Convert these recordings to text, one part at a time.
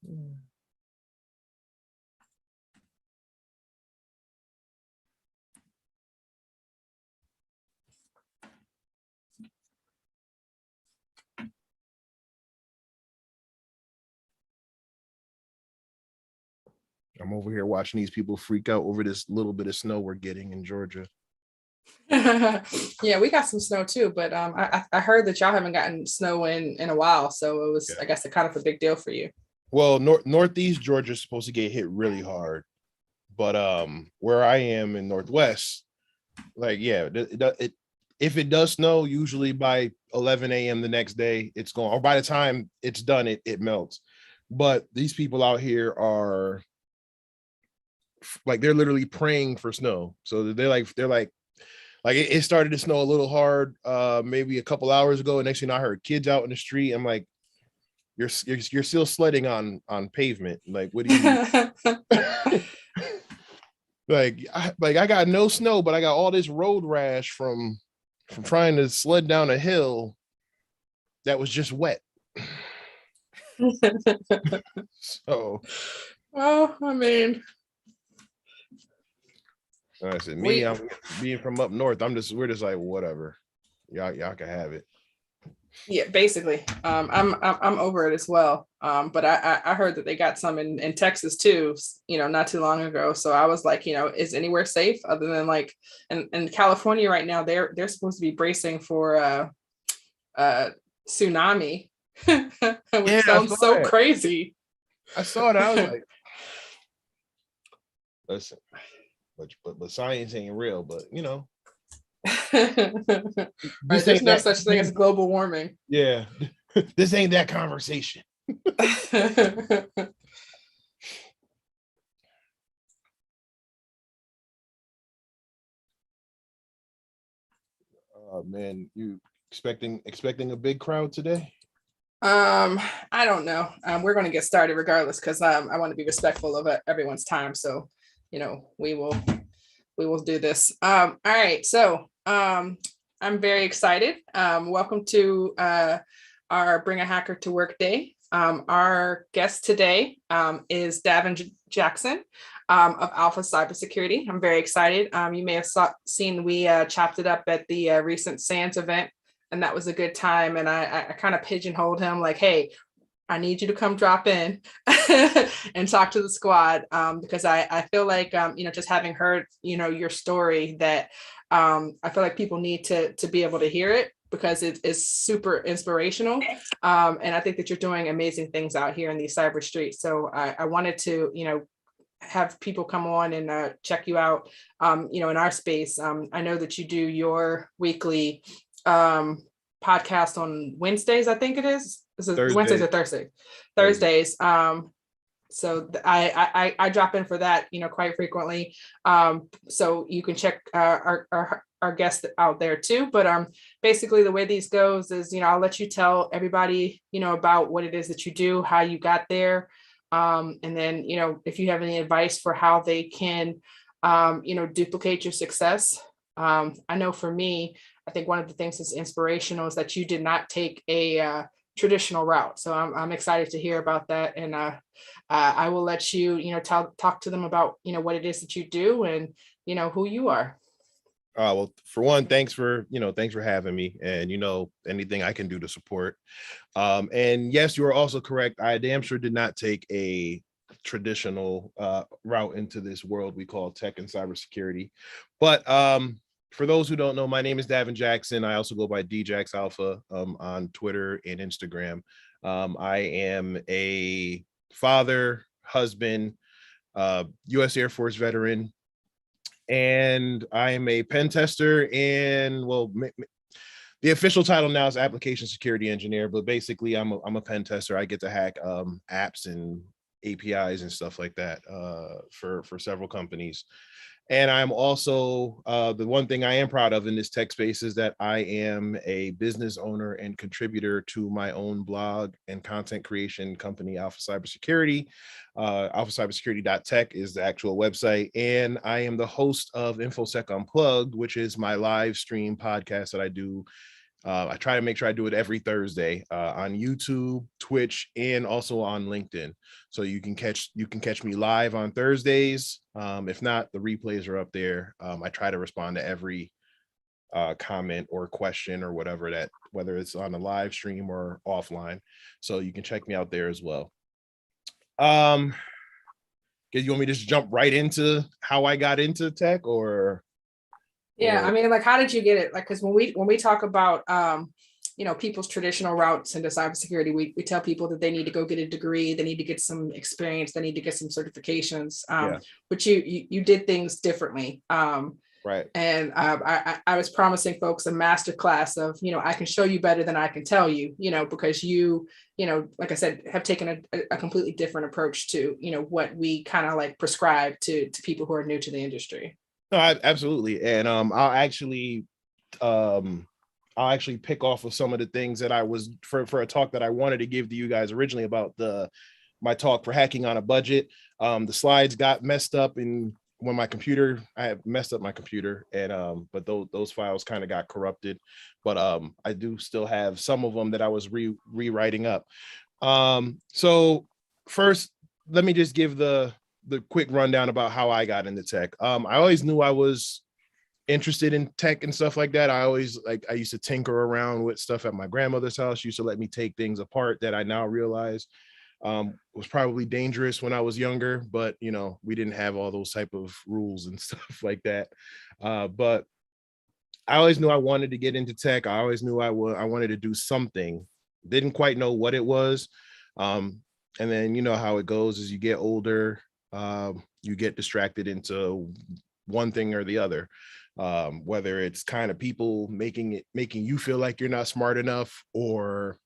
I'm over here watching these people freak out over this little bit of snow we're getting in Georgia. Yeah, we got some snow too, but I heard that y'all haven't gotten snow in a while, so it was, I guess, a kind of a big deal for you. Well, northeast Georgia is supposed to get hit really hard, but where I am in Northwest, like, yeah, if it does snow, usually by 11 a.m. the next day, it's gone, or by the time it's done, it melts. But these people out here are like, they're literally praying for snow. So they're like it started to snow a little hard maybe a couple hours ago, and next thing I heard kids out in the street. I'm like, you're still sledding on pavement. Like, what do you I got no snow, but I got all this road rash from trying to sled down a hill that was just wet. So, well, I mean, I said, I'm being from up north. We're just like, whatever, y'all can have it. Yeah, basically. I'm over it as well. But I heard that they got some in Texas too, not too long ago. So I was like, is anywhere safe other than like in California right now, they're supposed to be bracing for tsunami, which sounds so crazy. I saw it. I was like, listen, but science ain't real, but right, there's no such thing as global warming. Yeah. This ain't that conversation. Oh man, you expecting a big crowd today? I don't know. We're going to get started regardless, because I want to be respectful of everyone's time. So, we will do this. All right. So, I'm very excited. Welcome to our Bring a Hacker to Work Day. Our guest today is Davin Jackson of Alpha Cybersecurity. I'm very excited. You may have seen we chopped it up at the recent SANS event, and that was a good time. And I kind of pigeonholed him like, hey, I need you to come drop in and talk to the squad, because I feel like, just having heard, your story, that I feel like people need to be able to hear it, because it is super inspirational. And I think that you're doing amazing things out here in these cyber streets. So I wanted to, have people come on and check you out, in our space. I know that you do your weekly podcast on Wednesdays, I think it is. Is it Wednesdays or Thursdays? Thursdays. So I drop in for that, quite frequently. So you can check our guests out there too. But basically the way these goes is, I'll let you tell everybody, about what it is that you do, how you got there. And then, if you have any advice for how they can, duplicate your success. I know for me, I think one of the things that's inspirational is that you did not take a traditional route. So I'm excited to hear about that. And I will let you, talk to them about, what it is that you do and, who you are. Well, for one, thanks for having me, and anything I can do to support. And yes, you are also correct. I damn sure did not take a traditional route into this world we call tech and cybersecurity. But for those who don't know, my name is Davin Jackson. I also go by DJax Alpha on Twitter and Instagram. I am a father, husband, U.S. Air Force veteran, and I am a pen tester. And well, the official title now is application security engineer, but basically I'm a pen tester. I get to hack apps and APIs and stuff like that for several companies. And I'm also, the one thing I am proud of in this tech space is that I am a business owner and contributor to my own blog and content creation company, Alpha Cybersecurity. AlphaCybersecurity.tech is the actual website. And I am the host of InfoSec Unplugged, which is my live stream podcast that I do I try to make sure I do it every Thursday on YouTube, Twitch, and also on LinkedIn. So you can catch me live on Thursdays. If not, the replays are up there. I try to respond to every comment or question or whatever, whether it's on the live stream or offline. So you can check me out there as well. You want me to just jump right into how I got into tech, or? Yeah, I mean, like, how did you get it? Like, because when we talk about people's traditional routes into cybersecurity, we tell people that they need to go get a degree, they need to get some experience, they need to get some certifications. But you did things differently. Right. And I was promising folks a master class of, I can show you better than I can tell you, because like I said, have taken a completely different approach to, what we kind of like prescribe to people who are new to the industry. No, absolutely. And I'll actually pick off of some of the things that I was for a talk that I wanted to give to you guys originally about my talk for hacking on a budget. The slides got messed up when I had messed up my computer, and but those files kind of got corrupted, but I do still have some of them that I was rewriting up. So first, let me just give the quick rundown about how I got into tech. I always knew I was interested in tech and stuff like that. I used to tinker around with stuff at my grandmother's house. She used to let me take things apart that I now realize was probably dangerous when I was younger, but we didn't have all those type of rules and stuff like that. But I always knew I wanted to get into tech. I always knew I wanted to do something. Didn't quite know what it was. And then how it goes as you get older, you get distracted into one thing or the other, whether it's kind of people making you feel like you're not smart enough, or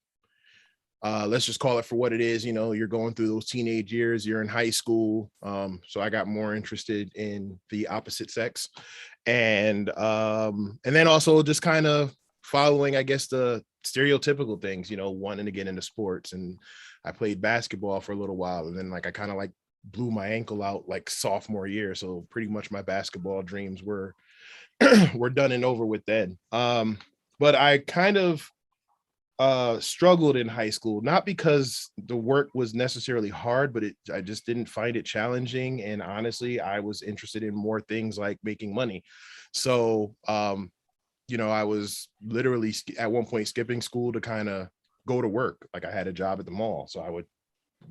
let's just call it for what it is. You're going through those teenage years, you're in high school. So I got more interested in the opposite sex, and then also just kind of following, I guess, the stereotypical things, wanting to get into sports. And I played basketball for a little while, and then I kind of blew my ankle out sophomore year. So pretty much my basketball dreams were done and over with then. But I kind of struggled in high school, not because the work was necessarily hard, but I just didn't find it challenging. And honestly, I was interested in more things like making money. So, I was literally at one point skipping school to kind of go to work. Like, I had a job at the mall, so I would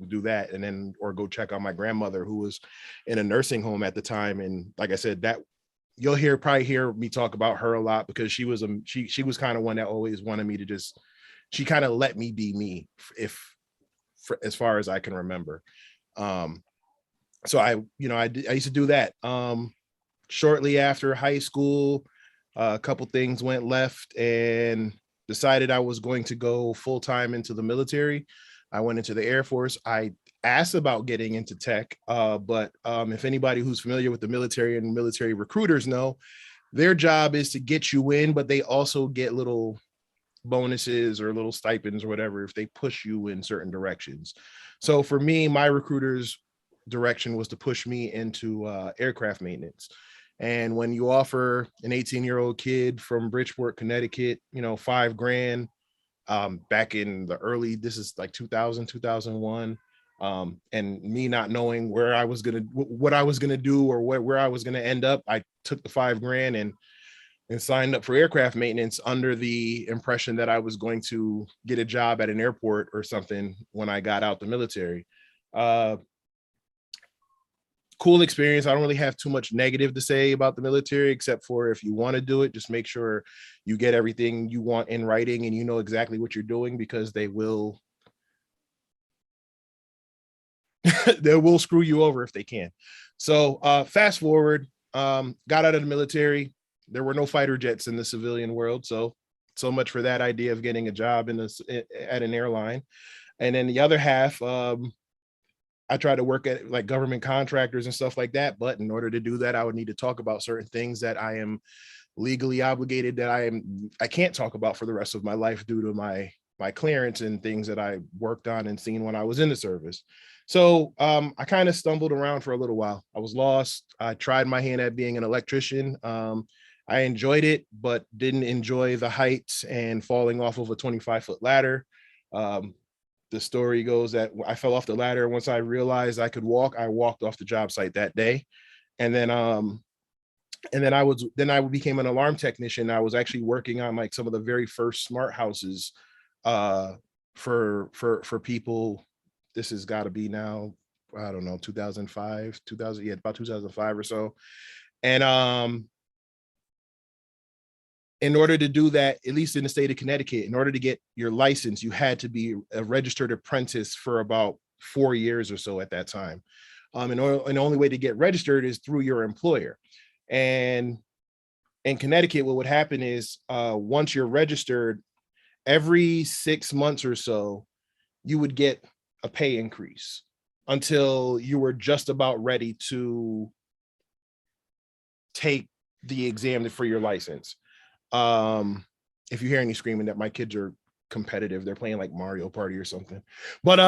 do that, and then or go check on my grandmother, who was in a nursing home at the time. And like I said, that you'll probably hear me talk about her a lot, because she was kind of one that always wanted me to she kind of let me be me, as far as I can remember. So I used to do that. Shortly after high school, a couple things went left, and decided I was going to go full-time into the military. I went into the Air Force. I asked about getting into tech, but if anybody who's familiar with the military and military recruiters know, their job is to get you in, but they also get little bonuses or little stipends or whatever if they push you in certain directions. So for me, my recruiter's direction was to push me into aircraft maintenance. And when you offer an 18-year-old kid from Bridgeport, Connecticut, $5,000, back in the early, this is like 2000, 2001. And me not knowing what I was going to do, or where I was going to end up, I took the $5,000 and signed up for aircraft maintenance under the impression that I was going to get a job at an airport or something when I got out the military. Cool experience. I don't really have too much negative to say about the military, except for if you want to do it, just make sure you get everything you want in writing and you know exactly what you're doing, because they will screw you over if they can. So fast forward, got out of the military. There were no fighter jets in the civilian world. So much for that idea of getting a job at an airline. And then the other half, I tried to work at like government contractors and stuff like that. But in order to do that, I would need to talk about certain things that I am legally obligated, that I can't talk about for the rest of my life due to my clearance and things that I worked on and seen when I was in the service. So I kind of stumbled around for a little while. I was lost. I tried my hand at being an electrician. I enjoyed it, but didn't enjoy the heights and falling off of a 25-foot ladder. The story goes that I fell off the ladder. Once I realized I could walk, I walked off the job site that day. And then I became an alarm technician. I was actually working on like some of the very first smart houses for people. This has got to be now, I don't know, 2005, 2000, yeah, about 2005 or so. And in order to do that, at least in the state of Connecticut, in order to get your license, you had to be a registered apprentice for about 4 years or so at that time. And the only way to get registered is through your employer. And in Connecticut, what would happen is once you're registered, every 6 months or so, you would get a pay increase until you were just about ready to take the exam for your license. If you hear any screaming, that my kids are competitive, they're playing like Mario Party or something. But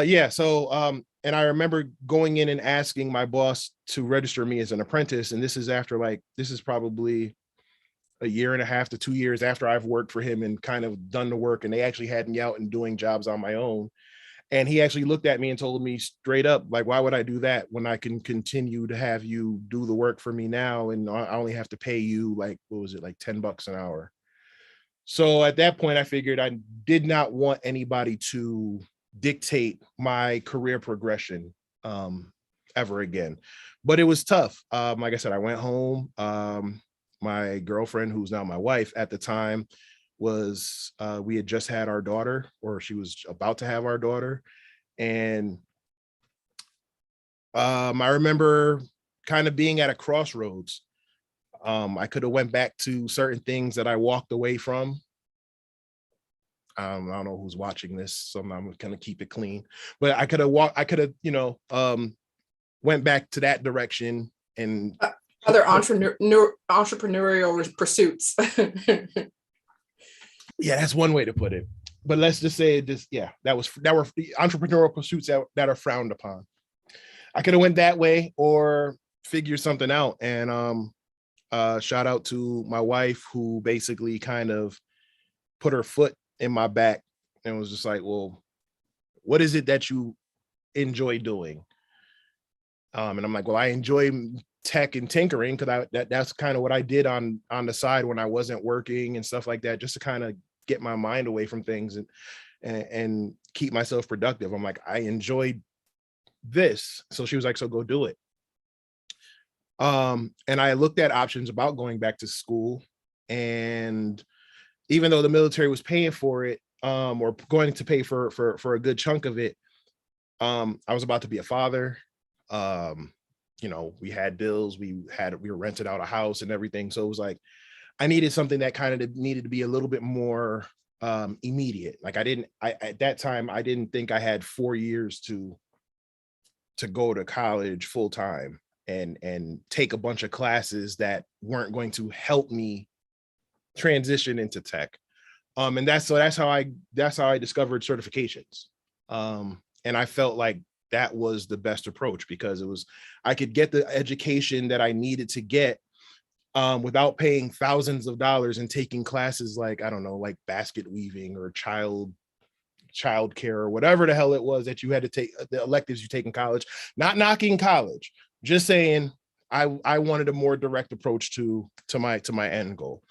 yeah, so and I remember going in and asking my boss to register me as an apprentice, and this is after this is probably a year and a half to 2 years after I've worked for him and kind of done the work, and they actually had me out and doing jobs on my own. And he actually looked at me and told me straight up, like, why would I do that when I can continue to have you do the work for me now? And I only have to pay you like, what was it, like $10 an hour. So at that point, I figured I did not want anybody to dictate my career progression ever again. But it was tough. Like I said, I went home. My girlfriend, who's now my wife at the time, was we had just had our daughter, or she was about to have our daughter. And I remember kind of being at a crossroads. I could have went back to certain things that I walked away from. I don't know who's watching this, so I'm gonna keep it clean. But I could have went back to that direction and other entrepreneurial pursuits. Yeah, that's one way to put it. But let's just say this, yeah, that were entrepreneurial pursuits that are frowned upon. I could have went that way or figured something out. And shout out to my wife, who basically kind of put her foot in my back and was just like, well, what is it that you enjoy doing? And I'm like, well, I enjoy tech and tinkering, because that's kind of what I did on the side when I wasn't working and stuff like that, just to kind of get my mind away from things and keep myself productive. I'm like, I enjoyed this. So she was like, so go do it. And I looked at options about going back to school, and even though the military was paying for it, or going to pay for a good chunk of it, I was about to be a father. We had bills, we were rented out a house and everything. So it was like, I needed something that kind of needed to be a little bit more immediate. Like at that time, I didn't think I had 4 years to go to college full time and take a bunch of classes that weren't going to help me transition into tech. And that's how I discovered certifications. And I felt like that was the best approach, because I could get the education that I needed to get without paying thousands of dollars and taking classes like, I don't know, like basket weaving or child care or whatever the hell it was that you had to take, the electives you take in college. Not knocking college, just saying I wanted a more direct approach to my end goal.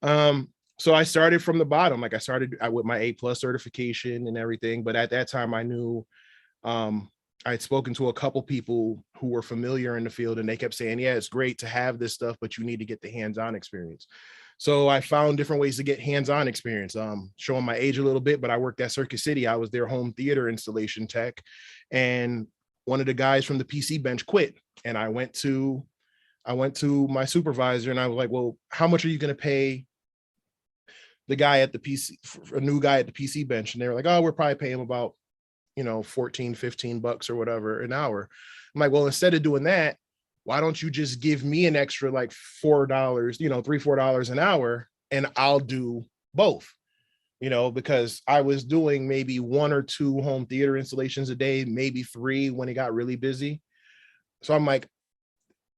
So I started from the bottom. Like I started with my A+ certification and everything, but at that time I knew I'd spoken to a couple people who were familiar in the field, and they kept saying, yeah, it's great to have this stuff, but you need to get the hands-on experience. So I found different ways to get hands-on experience. Showing my age a little bit, but I worked at Circuit City. I was their home theater installation tech, and one of the guys from the PC bench quit. And I went to my supervisor and I was like, well, how much are you going to pay the guy at the PC, a new guy at the PC bench? And they were like, oh, we're probably paying him about, $14-15 or whatever an hour. I'm like, well, instead of doing that, why don't you just give me an extra like $4, $3-4 an hour, and I'll do both, because I was doing maybe 1 or 2 home theater installations a day, maybe 3 when it got really busy. So I'm like,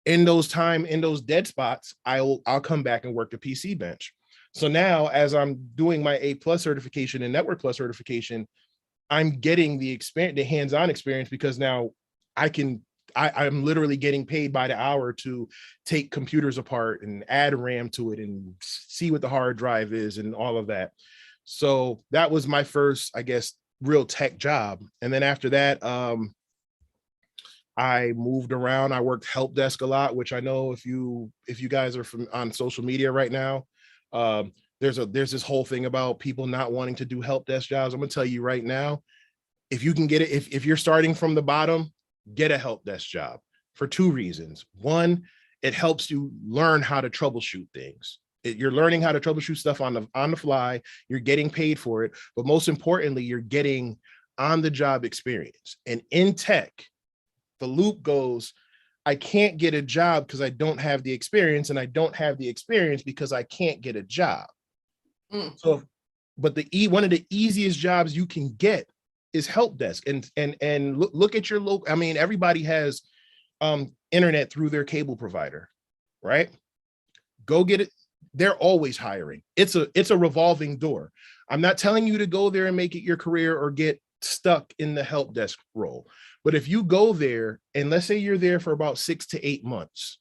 in those dead spots, I'll come back and work the PC bench. So now as I'm doing my A+ certification and Network Plus certification, I'm getting the experience, the hands-on experience, because now I'm literally getting paid by the hour to take computers apart and add RAM to it and see what the hard drive is and all of that. So that was my first, I guess, real tech job. And then after that, I moved around. I worked help desk a lot, which I know if you guys are on social media right now, there's this whole thing about people not wanting to do help desk jobs. I'm gonna tell you right now, if you can get it, if you're starting from the bottom, get a help desk job for two reasons. One, it helps you learn how to troubleshoot things. You're learning how to troubleshoot stuff on the fly. You're getting paid for it, but most importantly, you're getting on the job experience. And in tech, the loop goes, I can't get a job because I don't have the experience, and I don't have the experience because I can't get a job. So, but one of the easiest jobs you can get is help desk. And look at your local. I mean, everybody has internet through their cable provider, right? Go get it. They're always hiring. It's a revolving door. I'm not telling you to go there and make it your career or get stuck in the help desk role. But if you go there, and let's say you're there for about 6 to 8 months,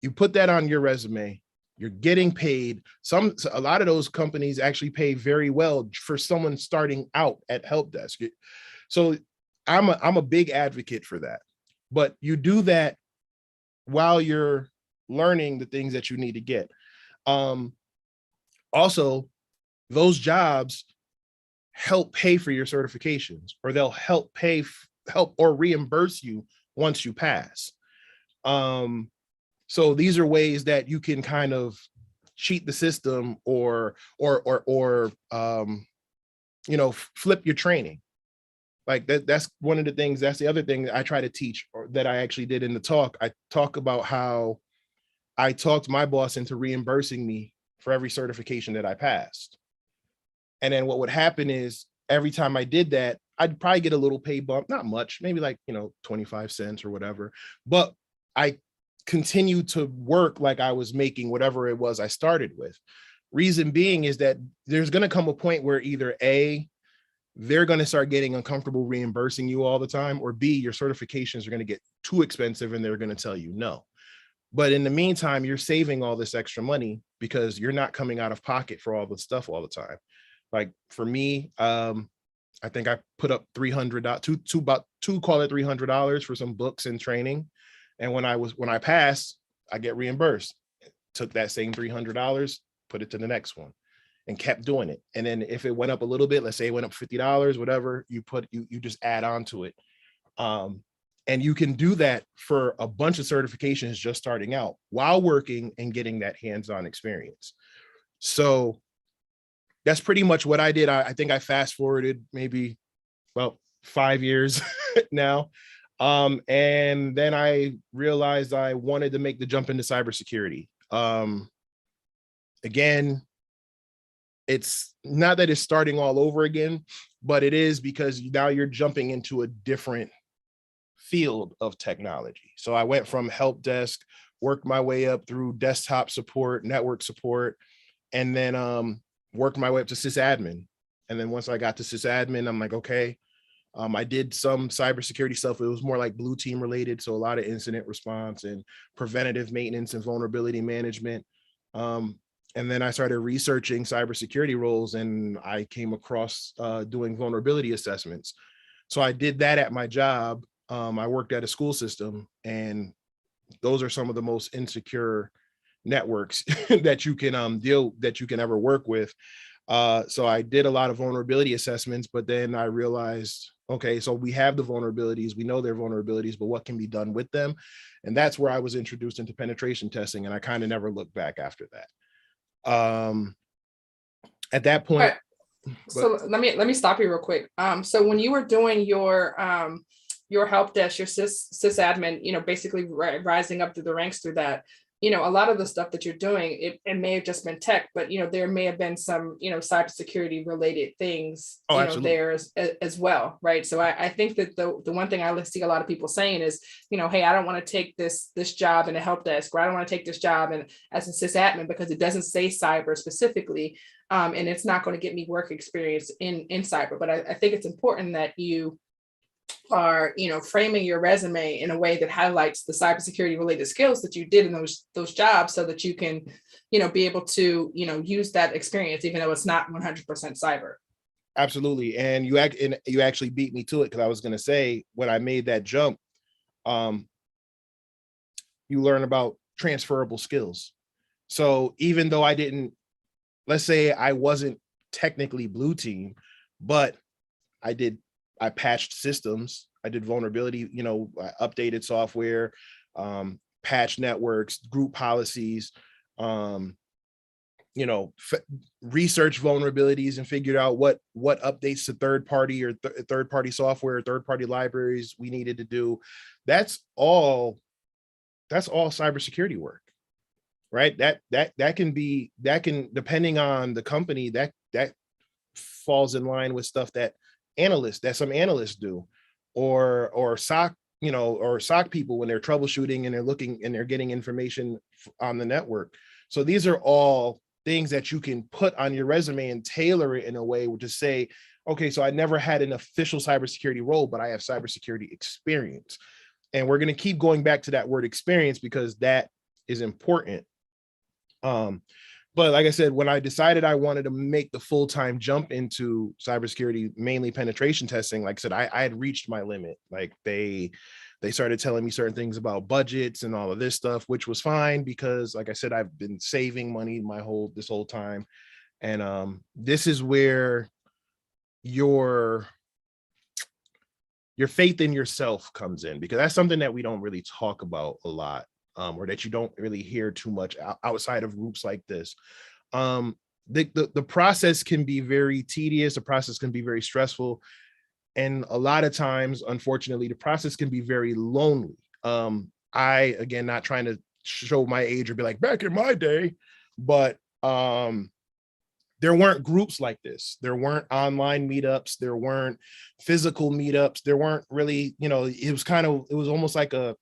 you put that on your resume, you're getting paid. A lot of those companies actually pay very well for someone starting out at help desk. So I'm a big advocate for that. But you do that while you're learning the things that you need to get. Also, those jobs help pay for your certifications, or they'll help or reimburse you once you pass. So these are ways that you can kind of cheat the system or flip your training. Like that's one of the things. That's the other thing that I try to teach, or that I actually did in the talk. I talk about how I talked my boss into reimbursing me for every certification that I passed. And then what would happen is every time I did that, I'd probably get a little pay bump, not much, maybe like, 25 cents or whatever. But I continued to work like I was making whatever it was I started with. Reason being is that there's going to come a point where either A, they're going to start getting uncomfortable reimbursing you all the time, or B, your certifications are going to get too expensive and they're going to tell you no. But in the meantime, you're saving all this extra money because you're not coming out of pocket for all the stuff all the time. Like for me, I think I put up $300, call it $300 for some books and training. And when I passed, I get reimbursed. Took that same $300, put it to the next one, and kept doing it. And then if it went up a little bit, let's say it went up $50, whatever, you just add on to it. And you can do that for a bunch of certifications just starting out while working and getting that hands-on experience. So that's pretty much what I did. I think I fast forwarded maybe about 5 years now. And then I realized I wanted to make the jump into cybersecurity. Again, it's not that it's starting all over again, but it is because now you're jumping into a different field of technology. So I went from help desk, worked my way up through desktop support, network support, and then worked my way up to sysadmin. And then once I got to sysadmin, I'm like, okay, I did some cybersecurity stuff. It was more like blue team related. So a lot of incident response and preventative maintenance and vulnerability management. And then I started researching cybersecurity roles, and I came across doing vulnerability assessments. So I did that at my job. I worked at a school system, and those are some of the most insecure networks that you can ever work with. So I did a lot of vulnerability assessments, but then I realized, okay, so we have the vulnerabilities, we know they're vulnerabilities, but what can be done with them? And that's where I was introduced into penetration testing, and I kind of never looked back after that. At that point. So let me stop you real quick. So when you were doing your help desk, your sysadmin, basically rising up through the ranks through that, a lot of the stuff that you're doing, it may have just been tech, but there may have been some, cybersecurity related things, Oh, absolutely. there as well, right? So I think that the one thing I see a lot of people saying is, hey, I don't want to take this job in a help desk, or I don't want to take this job and as a sysadmin because it doesn't say cyber specifically, and it's not going to get me work experience in cyber. But I think it's important that you are framing your resume in a way that highlights the cybersecurity related skills that you did in those jobs, so that you can be able to use that experience even though it's not 100% cyber. Absolutely. And you actually beat me to it, because I was going to say, when I made that jump, you learn about transferable skills. So even though let's say I wasn't technically blue team, but I patched systems, I did vulnerability, I updated software, patched networks, group policies, research vulnerabilities and figured out what updates to third party or third party software, or third party libraries we needed to do. That's all cybersecurity work, right? That can, depending on the company, that falls in line with stuff that some analysts do, or SOC, or SOC people when they're troubleshooting and they're looking and they're getting information on the network. So these are all things that you can put on your resume and tailor it in a way to say, okay, so I never had an official cybersecurity role, but I have cybersecurity experience. And we're going to keep going back to that word experience because that is important. But like I said, when I decided I wanted to make the full-time jump into cybersecurity, mainly penetration testing, like I said, I had reached my limit. Like they started telling me certain things about budgets and all of this stuff, which was fine because, like I said, I've been saving money this whole time. And this is where your faith in yourself comes in, because that's something that we don't really talk about a lot. Or that you don't really hear too much outside of groups like this. The process can be very tedious. The process can be very stressful. And a lot of times, unfortunately, the process can be very lonely. I, again, not trying to show my age or be like, back in my day, but there weren't groups like this. There weren't online meetups. There weren't physical meetups. There weren't really, it was almost like a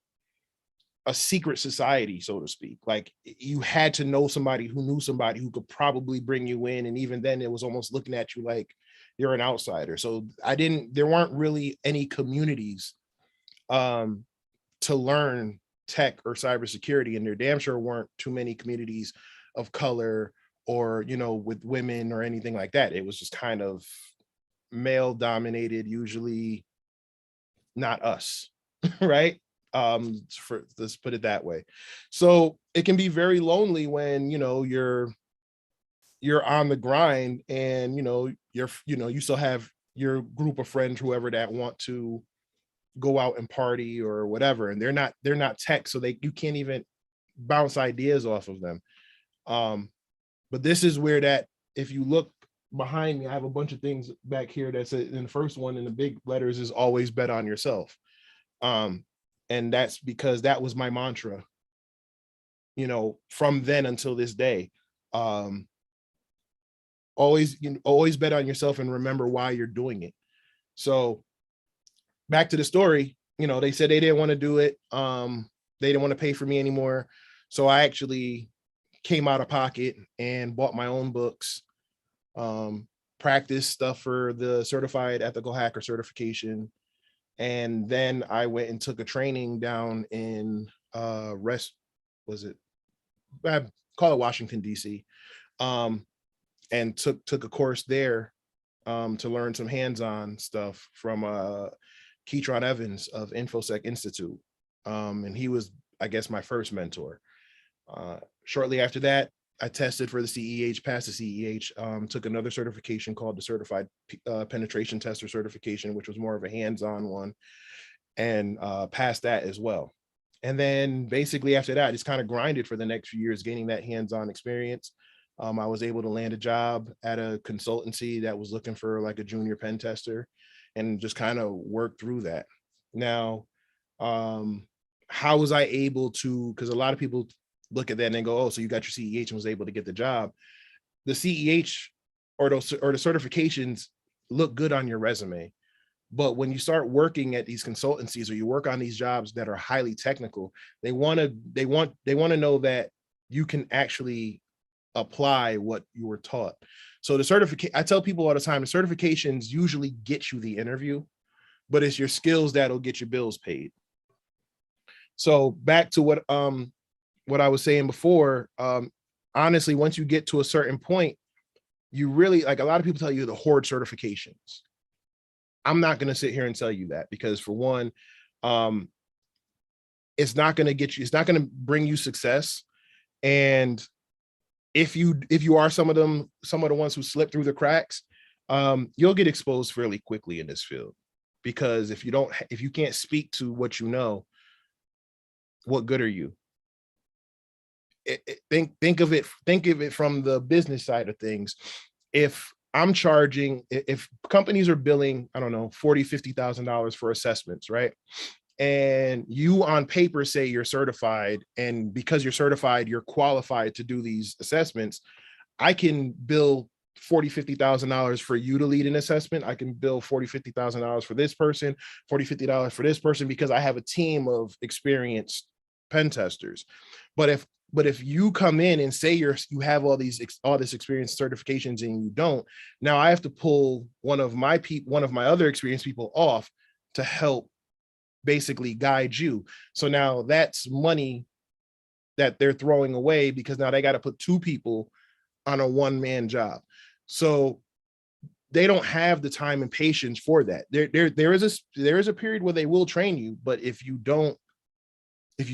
secret society, so to speak. Like you had to know somebody who knew somebody who could probably bring you in. And even then it was almost looking at you like you're an outsider. So there weren't really any communities to learn tech or cybersecurity. And there damn sure weren't too many communities of color or, with women or anything like that. It was just kind of male dominated, usually not us, right? Let's put it that way. So it can be very lonely when you're on the grind, and you still have your group of friends, whoever, that want to go out and party or whatever, and they're not tech, so you can't even bounce ideas off of them. But this is where that, if you look behind me, I have a bunch of things back here that says, in the first one in the big letters is always bet on yourself. And that's because that was my mantra, from then until this day. Always bet on yourself and remember why you're doing it. So back to the story, they said they didn't want to do it. They didn't want to pay for me anymore. So I actually came out of pocket and bought my own books, practice stuff for the certified ethical hacker certification. And then I went and took a training down in I call it Washington, DC, and took a course there to learn some hands-on stuff from Keytron Evans of InfoSec Institute. And he was, I guess, my first mentor. Shortly after that, I tested for the CEH, passed the CEH, took another certification called the Certified Penetration Tester certification, which was more of a hands-on one, and passed that as well. And then basically after that, I just kind of grinded for the next few years, gaining that hands-on experience. I was able to land a job at a consultancy that was looking for like a junior pen tester, and just kind of work through that. Now, how was I able to, because a lot of people look at that and then go, oh, so you got your CEH and was able to get the job. The CEH or the certifications look good on your resume. But when you start working at these consultancies or you work on these jobs that are highly technical, they want to know that you can actually apply what you were taught. So the certificate, I tell people all the time, the certifications usually get you the interview, but it's your skills that'll get your bills paid. So back to what I was saying before, honestly, once you get to a certain point, you really, like, a lot of people tell you the hoard certifications. I'm not going to sit here and tell you that, because for one, it's not going to get you, it's not going to bring you success. And if you are some of the ones who slip through the cracks, you'll get exposed fairly quickly in this field, because if you can't speak to what you know, what good are you? Think of it from the business side of things. If companies are billing, I don't know, $40,000, $50,000 for assessments, right? And you on paper say you're certified, and because you're certified, you're qualified to do these assessments. I can bill $40,000, $50,000 for you to lead an assessment. I can bill $40,000, $50,000 for this person, $40,000, $50,000 for this person, because I have a team of experienced pen testers. But if you come in and say you have all this experience, certifications, and you don't, now I have to pull one of my other experienced people off to help basically guide you. So now that's money that they're throwing away, because now they got to put two people on a one-man job. So they don't have the time and patience for that. There is a period where they will train you, but if you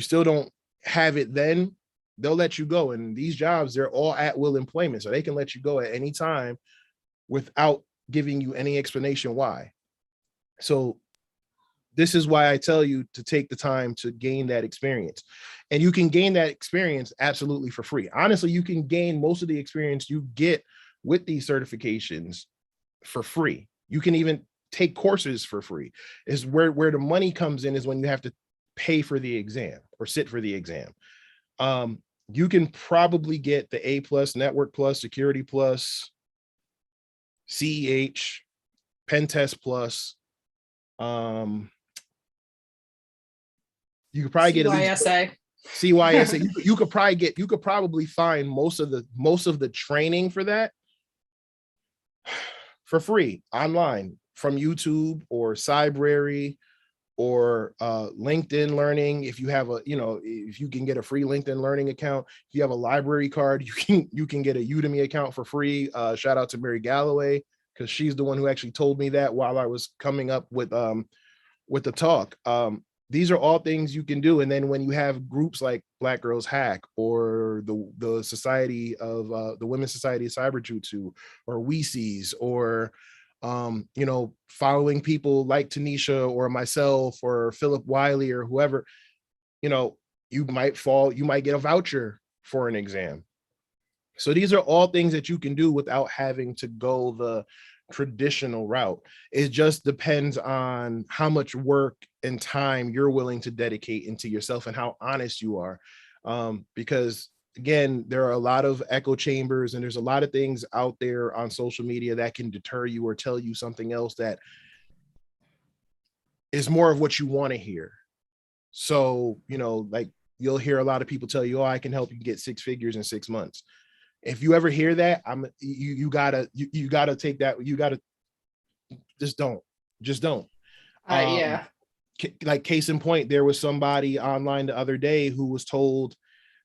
still don't have it, then they'll let you go. And these jobs, they're all at will employment, so they can let you go at any time without giving you any explanation why. So this is why I tell you to take the time to gain that experience. And you can gain that experience absolutely for free. Honestly, you can gain most of the experience you get with these certifications for free. You can even take courses for free. Is where the money comes in, is when you have to pay for the exam or sit for the exam. You can probably get the A+, Network Plus, Security Plus, CEH, Pen Test Plus. You could probably get CYSA. CYSA. You could probably find most of the training for that for free online from YouTube or Cybrary or LinkedIn Learning. If you have if you can get a free LinkedIn Learning account, if you have a library card, you can get a Udemy account for free. Shout out to Mary Galloway, because she's the one who actually told me that while I was coming up with the talk. These are all things you can do. And then when you have groups like Black Girls Hack or the Society of the Women's Society of Cyber Jutsu or WECs, or following people like Tanisha or myself or Philip Wiley or whoever, you might get a voucher for an exam. So these are all things that you can do without having to go the traditional route. It just depends on how much work and time you're willing to dedicate into yourself and how honest you are. Because again, there are a lot of echo chambers and there's a lot of things out there on social media that can deter you or tell you something else that is more of what you want to hear. So, like, you'll hear a lot of people tell you, oh, I can help you get 6 figures in 6 months. If you ever hear that, you gotta take that. You gotta just don't. Yeah. Like, case in point, there was somebody online the other day who was told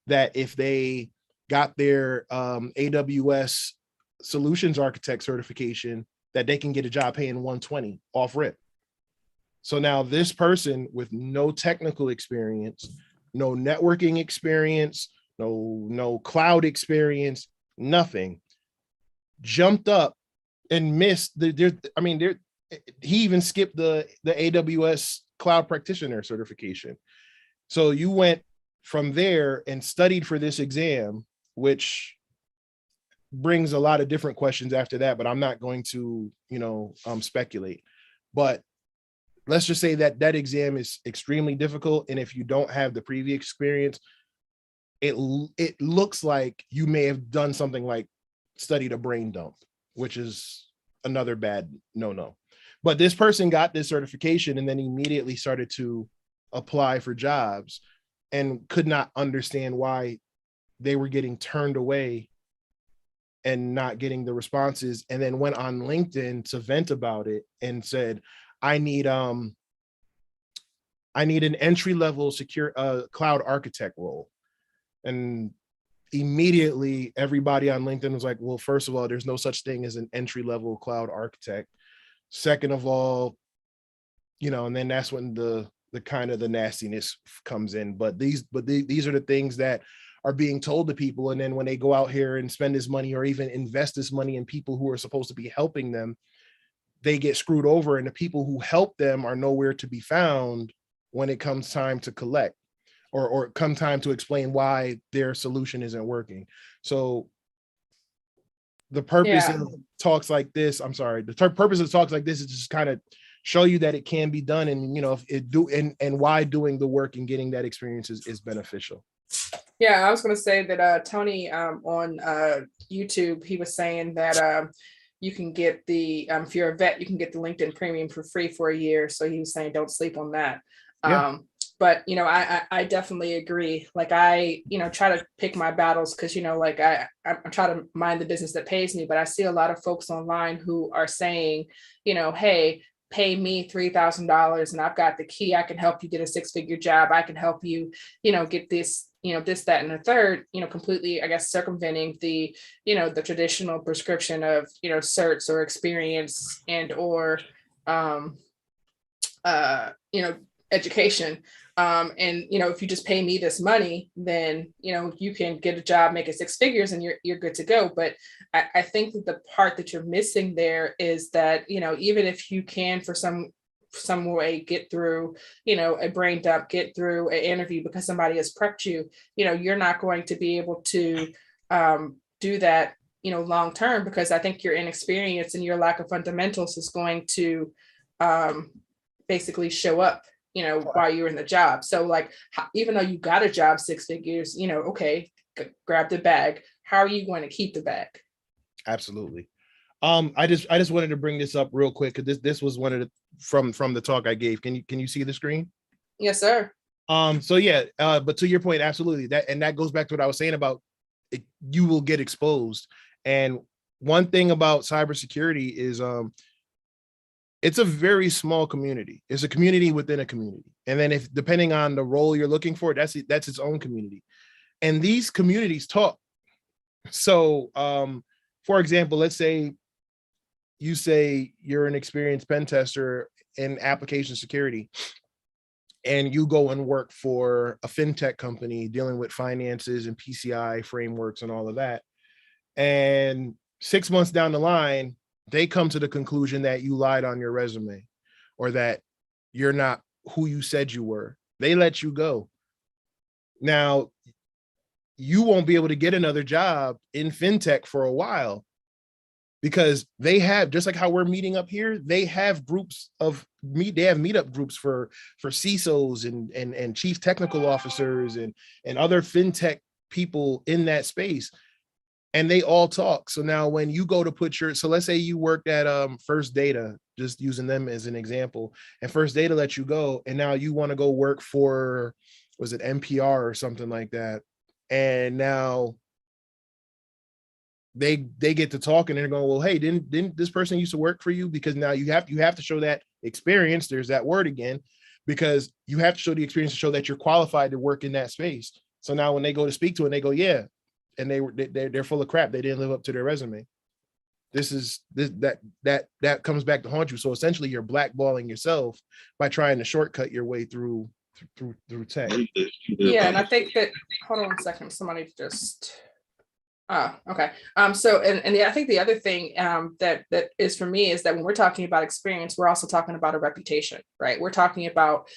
that if they got their AWS solutions architect certification, that they can get a job paying $120 off rip. So now this person with no technical experience, no networking experience, no cloud experience, nothing, jumped up and missed he even skipped the AWS cloud practitioner certification. So you went from there and studied for this exam, which brings a lot of different questions after that, but I'm not going to, speculate. But let's just say that exam is extremely difficult. And if you don't have the previous experience, it looks like you may have done something like studied a brain dump, which is another bad no. But this person got this certification and then immediately started to apply for jobs and could not understand why they were getting turned away and not getting the responses, and then went on LinkedIn to vent about it and said, I need an entry level secure cloud architect role. And immediately everybody on LinkedIn was like, well, first of all, there's no such thing as an entry level cloud architect. Second of all, and then that's when the kind of the nastiness comes in. But these are the things that are being told to people. And then when they go out here and spend this money or even invest this money in people who are supposed to be helping them, they get screwed over. And the people who help them are nowhere to be found when it comes time to collect or come time to explain why their solution isn't working. So the purpose of talks like this, purpose of talks like this is just kind of show you that it can be done, and if it do, and why doing the work and getting that experience is beneficial. Yeah, I was going to say that Tony on YouTube, he was saying that you can get the if you're a vet, you can get the LinkedIn Premium for free for a year. So he was saying don't sleep on that. Yeah. But I definitely agree. Like I try to pick my battles because like I try to mind the business that pays me. But I see a lot of folks online who are saying, hey, pay me $3,000 and I've got the key. I can help you get a 6-figure job. I can help you, get this, this, that, and the third, completely, I guess, circumventing the, the traditional prescription of, certs or experience and or, education. And, if you just pay me this money, then, you can get a job, make it 6 figures and you're good to go. But I think that the part that you're missing there is that, even if you can, for some way, get through, a brain dump, get through an interview because somebody has prepped you, you're not going to be able to do that, long term, because I think your inexperience and your lack of fundamentals is going to basically show up while you're in the job. So like, even though you got a job 6 figures, okay, grab the bag. How are you going to keep the bag? Absolutely. I just wanted to bring this up real quick because this was one of the from the talk I gave. Can you see the screen? Yes, sir. So yeah, but to your point, absolutely. That goes back to what I was saying about it, you will get exposed. And one thing about cybersecurity is it's a very small community. It's a community within a community. And then if depending on the role you're looking for, that's its own community. And these communities talk. So for example, let's say you say you're an experienced pen tester in application security, and you go and work for a fintech company dealing with finances and PCI frameworks and all of that. And 6 months down the line, they come to the conclusion that you lied on your resume or that you're not who you said you were. They let you go. Now, you won't be able to get another job in fintech for a while because they have, just like how we're meeting up here, they have groups of they have meetup groups for CISOs and chief technical officers and other fintech people in that space. And they all talk. So now when you go to so let's say you worked at First Data, just using them as an example, and First Data let you go, and now you want to go work for, was it NPR or something like that? And now they get to talk and they're going, well, hey, didn't this person used to work for you? Because now you have to show that experience. There's that word again, because you have to show the experience to show that you're qualified to work in that space. So now when they go to speak to it, they go, yeah. And they're full of crap. They didn't live up to their resume. That comes back to haunt you. So essentially you're blackballing yourself by trying to shortcut your way through tech. Yeah, and I think that, hold on one second, somebody just okay. So I think the other thing that is for me is that when we're talking about experience, we're also talking about a reputation, right? We're talking about,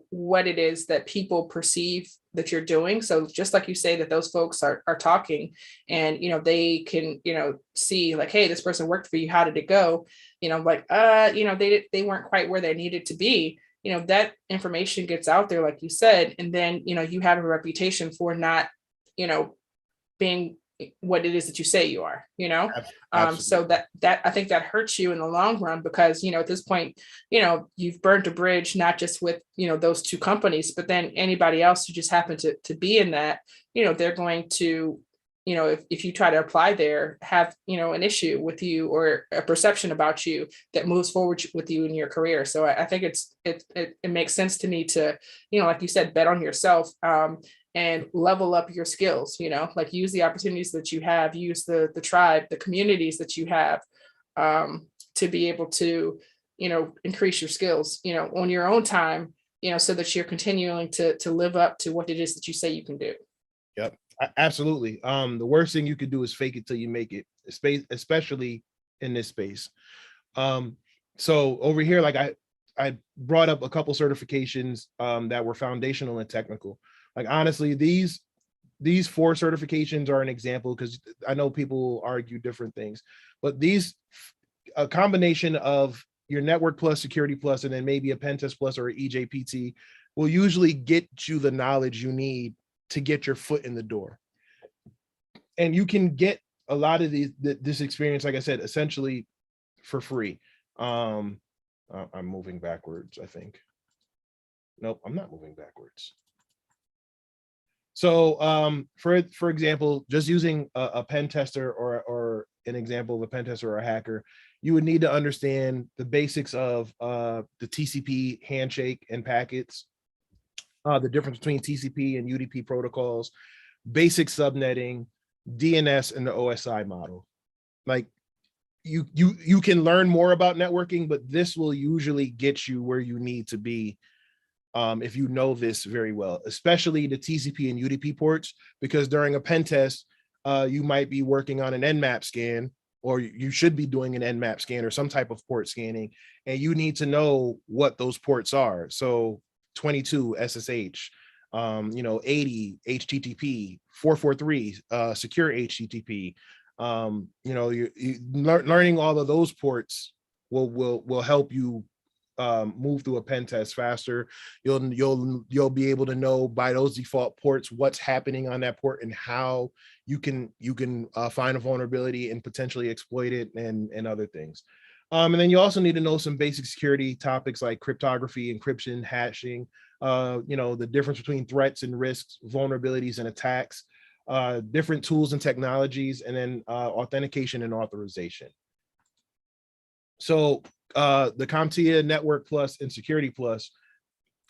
what it is that people perceive that you're doing. So just like you say that those folks are talking and, they can, see like, hey, this person worked for you. How did it go? Like, they weren't quite where they needed to be. That information gets out there, like you said, and then, you have a reputation for not being what it is that you say you are, Absolutely. so that I think that hurts you in the long run, because at this point, you've burned a bridge, not just with those two companies, but then anybody else who just happened to be in that, they're going to, if you try to apply there, have an issue with you or a perception about you that moves forward with you in your career. So I think it makes sense to me to, like you said, bet on yourself, and level up your skills, like use the opportunities that you have, use the tribe, the communities that you have, to be able to, increase your skills, on your own time, so that you're continuing to live up to what it is that you say you can do. Yep, absolutely. The worst thing you could do is fake it till you make it, especially in this space. So over here, like I brought up a couple certifications that were foundational and technical. Like honestly, these 4 certifications are an example, because I know people argue different things, but a combination of your network plus, security plus, and then maybe a pen test plus or an EJPT will usually get you the knowledge you need to get your foot in the door. And you can get a lot of this experience, like I said, essentially for free. I'm moving backwards, I think. Nope, I'm not moving backwards. So for example, just using a pen tester or an example of a pen tester or a hacker, you would need to understand the basics of the TCP handshake and packets, the difference between TCP and UDP protocols, basic subnetting, DNS, and the OSI model. Like you can learn more about networking, but this will usually get you where you need to be if you know this very well, especially the TCP and UDP ports, because during a pen test, you might be working on an Nmap scan, or you should be doing an Nmap scan or some type of port scanning, and you need to know what those ports are. So 22 SSH, 80 HTTP, 443 secure HTTP. Learning all of those ports will help you move through a pen test faster. You'll be able to know by those default ports what's happening on that port and how you can find a vulnerability and potentially exploit it and other things. And then you also need to know some basic security topics like cryptography, encryption, hashing, the difference between threats and risks, vulnerabilities and attacks, different tools and technologies, and then authentication and authorization. So the CompTIA Network Plus and Security Plus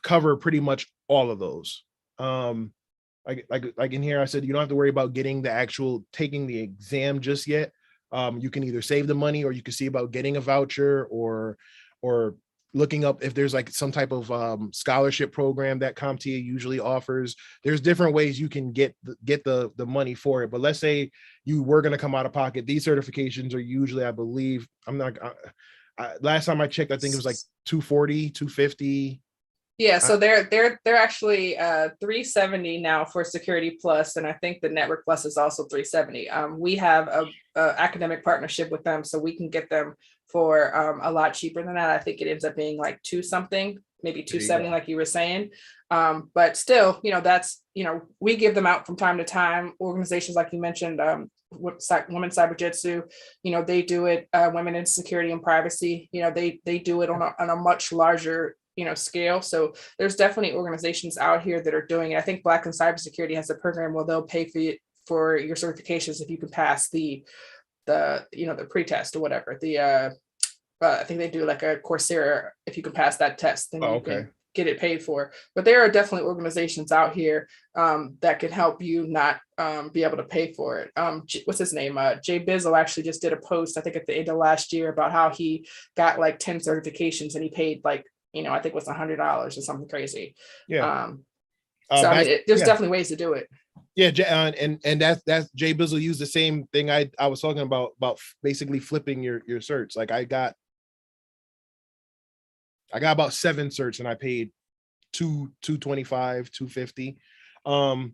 cover pretty much all of those. Like in here, I said, you don't have to worry about taking the exam just yet. You can either save the money, or you can see about getting a voucher, or looking up if there's like some type of scholarship program that CompTIA usually offers. There's different ways you can get the money for it. But let's say you were going to come out of pocket. These certifications are usually, I believe, last time I checked, I think it was like 240, 250. Yeah, so they're actually $370 now for Security Plus, and I think the Network Plus is also $370. We have a academic partnership with them, so we can get them for a lot cheaper than that. I think it ends up being like $2 something, maybe $270, like you were saying. But still, that's we give them out from time to time. Organizations like you mentioned, Women Cyber Jitsu, they do it. Women in Security and Privacy, they do it on a much larger scale. So there's definitely organizations out here that are doing it. I think Black in Cybersecurity has a program where they'll pay for your certifications if you can pass the pretest or whatever. I think they do like a Coursera. If you can pass that test, then you can get it paid for. But there are definitely organizations out here that can help you not be able to pay for it. What's his name? Jay Bizzle actually just did a post, I think at the end of last year, about how he got like 10 certifications and he paid like, I think it was $100 or something crazy. Yeah. There's definitely ways to do it. Yeah, and that's Jay Bizzle used the same thing I was talking about basically flipping your certs. Like I got about 7 certs and I paid $225, $250.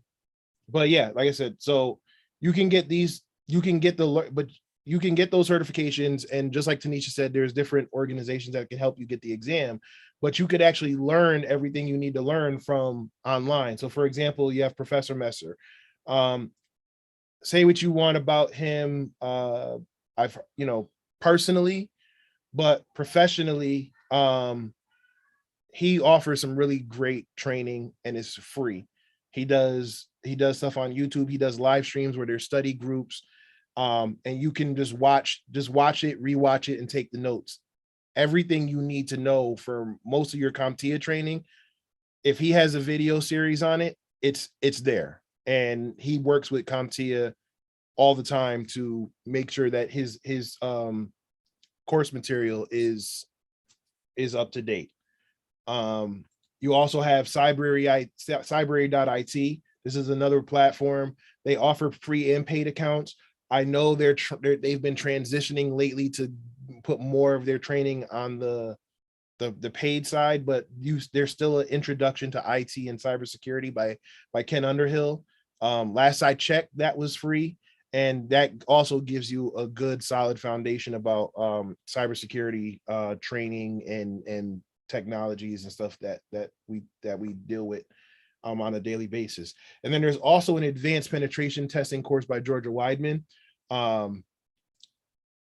But yeah, like I said, so you can get those certifications, and just like Tanisha said, there's different organizations that can help you get the exam, but you could actually learn everything you need to learn from online. So for example, you have Professor Messer. Say what you want about him, I've, personally, but professionally, he offers some really great training and it's free. He does stuff on YouTube. He does live streams where there's study groups, and you can just watch it, rewatch it, and take the notes. Everything you need to know for most of your CompTIA training, if he has a video series on it, it's there. And he works with CompTIA all the time to make sure that his course material is up to date. You also have Cybrary.it. This is another platform. They offer free and paid accounts. I know they've been transitioning lately to put more of their training on the paid side, but there's still an introduction to IT and cybersecurity by Ken Underhill. Last I checked, that was free, and that also gives you a good solid foundation about cybersecurity training and technologies and stuff that we deal with on a daily basis. And then there's also an advanced penetration testing course by Georgia Weidman.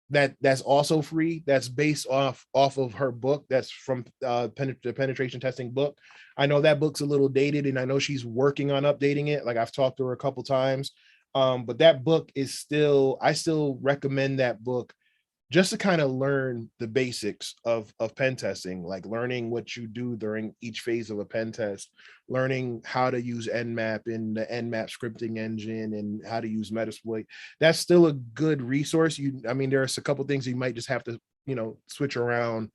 That's also free. That's based off of her book. That's from the penetration testing book. I know that book's a little dated, and I know she's working on updating it. Like, I've talked to her a couple times, but that book is I still recommend that book just to kind of learn the basics of pen testing, like learning what you do during each phase of a pen test, learning how to use Nmap in the Nmap scripting engine, and how to use Metasploit. That's still a good resource. There's a couple things you might just have to, switch around,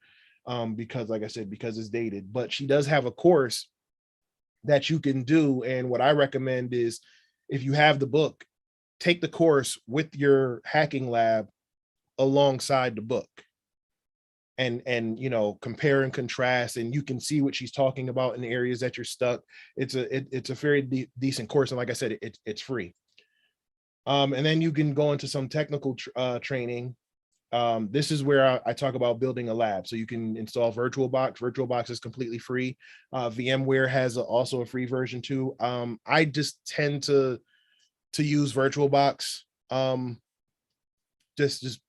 because, like I said, because it's dated. But she does have a course that you can do. And what I recommend is, if you have the book, take the course with your hacking lab alongside the book, and compare and contrast, and you can see what she's talking about in the areas that you're stuck. It's a very decent course, and like I said, it's free. And then you can go into some technical training. This is where I talk about building a lab. So you can install VirtualBox. VirtualBox is completely free. VMware has also a free version too. I just tend to use VirtualBox. Just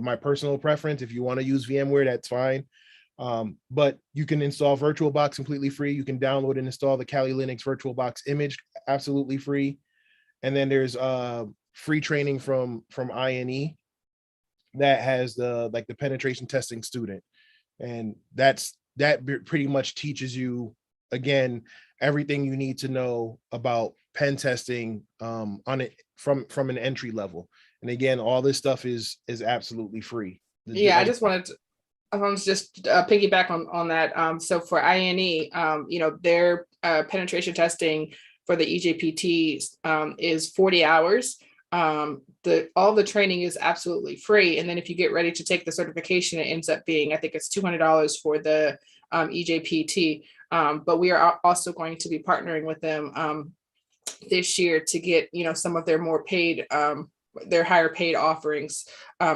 my personal preference. If you want to use VMware, that's fine. But you can install VirtualBox completely free. You can download and install the Kali Linux VirtualBox image absolutely free. And then there's free training from INE that has the penetration testing student. And that pretty much teaches you, again, everything you need to know about pen testing on it from an entry level. And again, all this stuff is absolutely free. Yeah, I wanted to just piggyback on that. So for INE, their penetration testing for the EJPT is 40 hours. All the training is absolutely free. And then if you get ready to take the certification, it ends up being, I think it's $200 for the EJPT. But we are also going to be partnering with them this year to get, some of their more paid, their higher paid offerings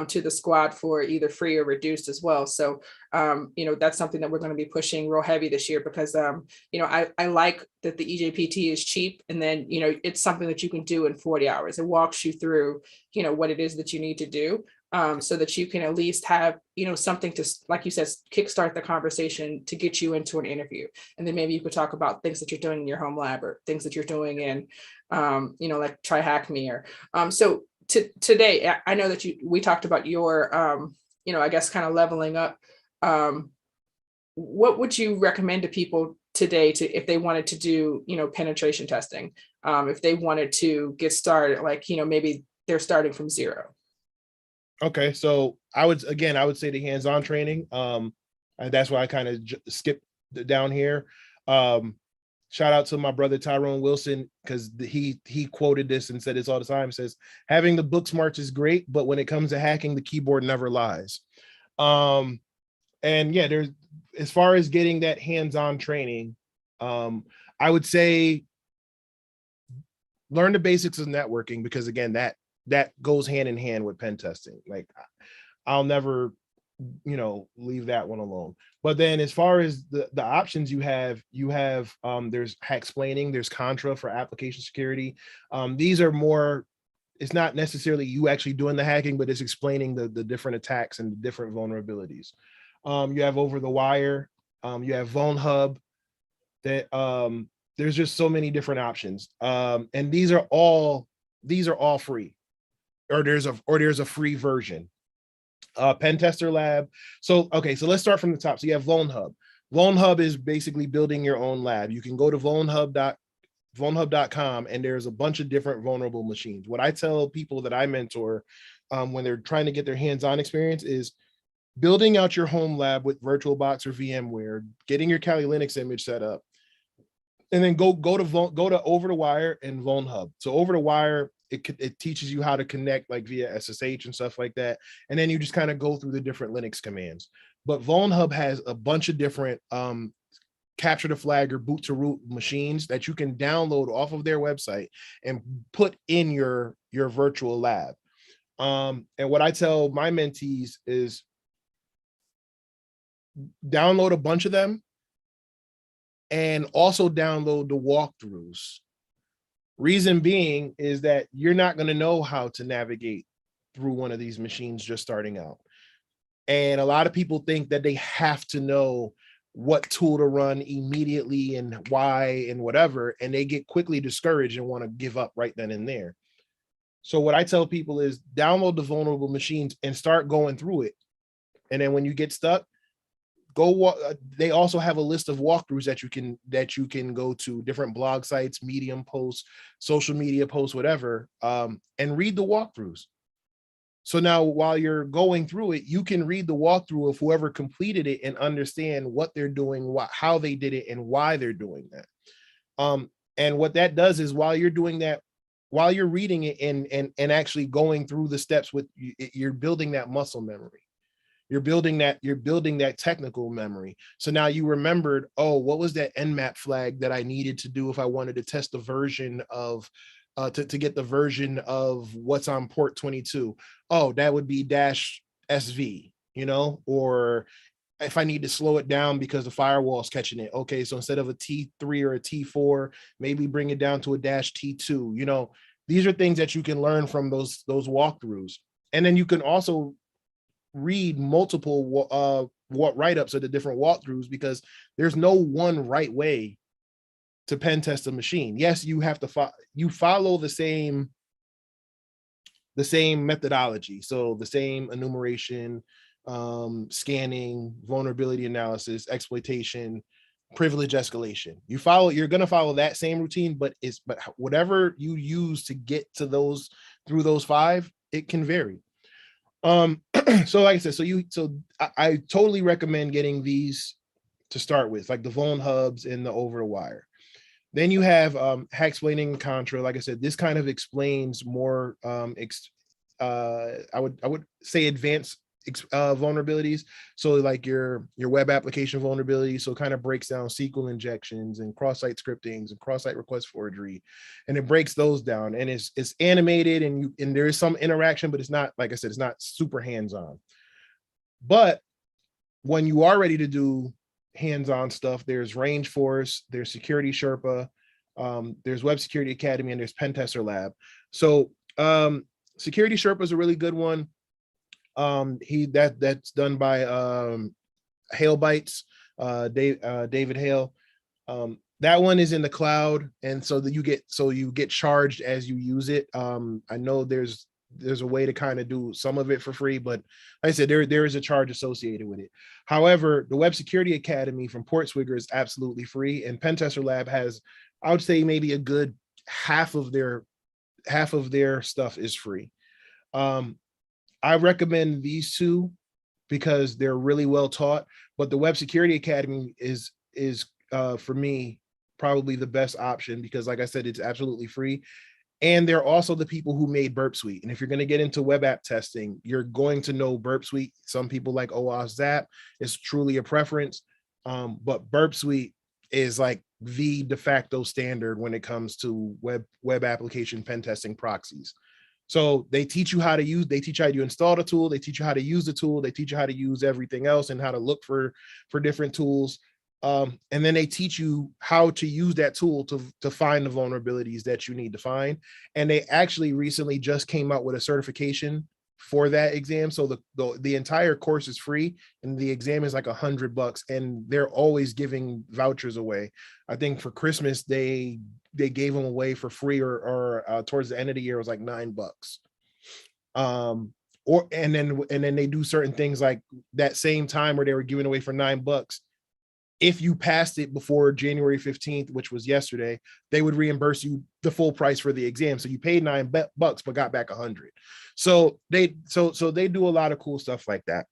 to the squad for either free or reduced as well. So, that's something that we're going to be pushing real heavy this year, because, I like that the EJPT is cheap, and then, it's something that you can do in 40 hours. It walks you through, what it is that you need to do. So that you can at least have, something to, like you said, kickstart the conversation to get you into an interview. And then maybe you could talk about things that you're doing in your home lab, or things that you're doing in, like Try Hack Me. Or so today, I know that we talked about your, I guess, kind of leveling up. What would you recommend to people today if they wanted to do, penetration testing, if they wanted to get started, like, maybe they're starting from zero? Okay, so I would say the hands-on training. And that's why I kind of skipped down here. Shout out to my brother Tyrone Wilson, because he quoted this and said this all the time. He says, having the book smarts is great, but when it comes to hacking, the keyboard never lies. And yeah, there's, as far as getting that hands-on training, I would say learn the basics of networking, because again, that goes hand in hand with pen testing. Like, I'll never leave that one alone. But then as far as the options you have, there's Hacksplaining, there's Contra for application security. These are more, it's not necessarily you actually doing the hacking, but it's explaining the different attacks and the different vulnerabilities. You have Over the Wire, you have VulnHub, that there's just so many different options. And these are all free, or there's a free version. Pen Tester Lab. So let's start from the top. So you have VulnHub. VulnHub is basically building your own lab. You can go to vulnhub.com, and there's a bunch of different vulnerable machines. What I tell people that I mentor when they're trying to get their hands-on experience is building out your home lab with VirtualBox or VMware, getting your Kali Linux image set up, and then go to Over the Wire and VulnHub. So Over the Wire, it teaches you how to connect like via SSH and stuff like that. And then you just kind of go through the different Linux commands. But VulnHub has a bunch of different capture the flag or boot to root machines that you can download off of their website and put in your virtual lab. And what I tell my mentees is download a bunch of them and also download the walkthroughs. Reason being is that you're not going to know how to navigate through one of these machines just starting out. And a lot of people think that they have to know what tool to run immediately and why and whatever, and they get quickly discouraged and want to give up right then and there. So what I tell people is download the vulnerable machines and start going through it. And then when you get stuck, they also have a list of walkthroughs that you can go to, different blog sites, Medium posts, social media posts, whatever, and read the walkthroughs. So now while you're going through it, you can read the walkthrough of whoever completed it and understand what they're doing, how they did it, and why they're doing that. And what that does is while you're doing that, while you're reading it and actually going through the steps, you're building that muscle memory. You're building that technical memory. So now you remembered, oh, what was that Nmap flag that I needed to do if I wanted to test the version of to get the version of what's on port 22. Oh, that would be -SV, or if I need to slow it down because the firewall's catching it. Okay, so instead of a T3 or a T4, maybe bring it down to a -T2. These are things that you can learn from those walkthroughs. And then you can also read multiple write-ups of the different walkthroughs, because there's no one right way to pen test a machine. Yes, you have to follow the same methodology. So the same enumeration, scanning, vulnerability analysis, exploitation, privilege escalation. You're going to follow that same routine, but whatever you use to get to through those 5, it can vary. So like I said, I totally recommend getting these to start with, like the VulnHubs and the Over the Wire. Then you have Hacksplaining Contra. Like I said, this kind of explains more I would say advanced vulnerabilities. So like your web application vulnerability. So it kind of breaks down SQL injections and cross-site scriptings and cross-site request forgery, and it breaks those down. And it's animated and there is some interaction, but it's not, like I said, it's not super hands-on. But when you are ready to do hands-on stuff, there's Range Force, there's Security Sherpa, there's Web Security Academy, and there's Pen Tester Lab. So Security Sherpa is a really good one. That's done by Hale Bytes, David Hale. That one is in the cloud, and so that you get charged as you use it. I know there's a way to kind of do some of it for free, but like I said, there is a charge associated with it. However, the Web Security Academy from Portswigger is absolutely free, and Pen Tester Lab has, I would say, maybe a good half of their stuff is free. I recommend these two because they're really well taught, but the Web Security Academy is for me probably the best option, because like I said, it's absolutely free. And they're also the people who made Burp Suite. And if you're going to get into web app testing, you're going to know Burp Suite. Some people like OWASP Zap. It's truly a preference. But Burp Suite is like the de facto standard when it comes to web application pen testing proxies. So they teach you how to use, they teach you how to install the tool, they teach you how to use the tool, they teach you how to use everything else and how to look for different tools. And then they teach you how to use that tool to find the vulnerabilities that you need to find. And they actually recently just came out with a certification for that exam. So the entire course is free and the exam is like $100, and they're always giving vouchers away. I think for Christmas, they gave them away for free, or towards the end of the year, it was like $9. And then they do certain things like that same time where they were giving away for $9. If you passed it before January 15th, which was yesterday, they would reimburse you the full price for the exam. So you paid $9 but got back 100. So they do a lot of cool stuff like that.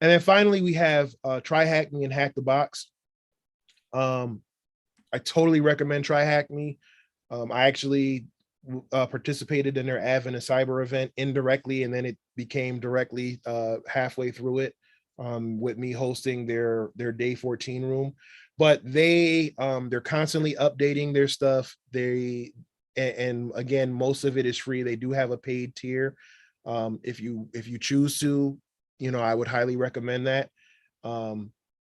And then finally we have Try Hack Me and Hack the Box. I totally recommend Try Hack Me. I actually participated in their Advent and Cyber event indirectly, and then it became directly halfway through it, with me hosting their day 14 room. But they're constantly updating their stuff. And again, most of it is free. They do have a paid tier. If you choose to, I would highly recommend that.